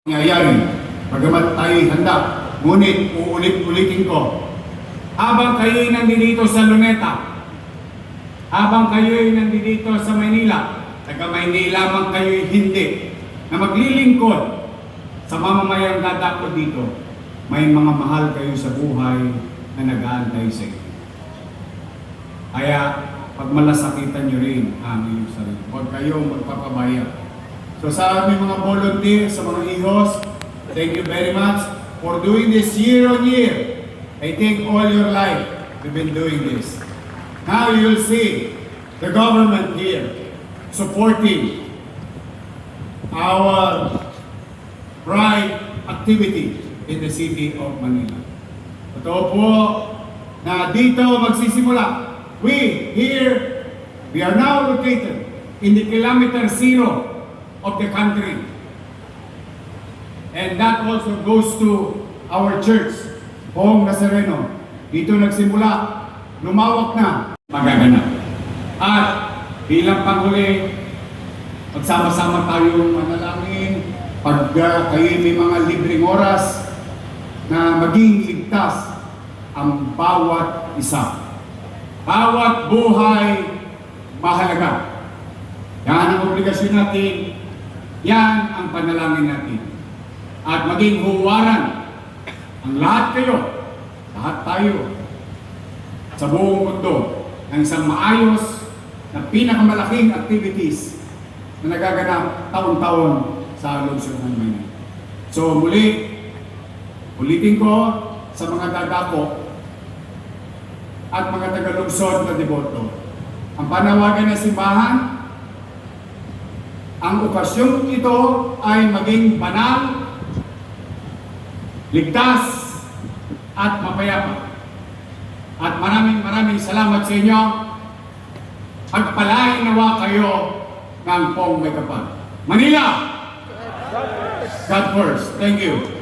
nangyayari, bagamat tayo'y handa, ngunit uulit-ulitin ko, habang kayo'y nandito sa Luneta, habang kayo'y nandito sa Maynila, taga Maynila man kayo'y hindi, na maglilingkod sa mamamayang dadako dito, may mga mahal kayo sa buhay na nag-aantay sa inyo. Kaya, pagmalasakitan nyo rin ang inyong sarili. Huwag kayong magpapabaya. So sa aming mga volunteer, sa mga ihos, thank you very much for doing this year on year. I think all your life you've been doing this. Now you'll see the government here supporting our pride activity in the city of Manila. Totoo po na dito magsisimula. We here, we are now located in the kilometer zero of the country. And that also goes to our church, Poong Nazareno. Dito nagsimula, lumawak na, magaganap. At bilang panghuli, magsama-sama tayong manalangin pag kayo may mga libreng oras na maging ligtas ang bawat isa. Bawat buhay mahalaga. Yan ang obligasyon natin. Yan ang panalangin natin. At maging huwaran ang lahat kayo, lahat tayo, sa buong mundo ng isang maayos na pinakamalaking activities na nagaganap taon-taon sa lungsod ng Maynila. So muli, ulitin ko sa mga dadako at mga tagalungsod na deboto, ang panawagan ng simbahan, ang okasyong ito ay maging banal, ligtas, at mapayapa. At maraming salamat sa inyo. Pagpalain nawa kayo ng Poong May Kapal. Manila! God first. Thank you.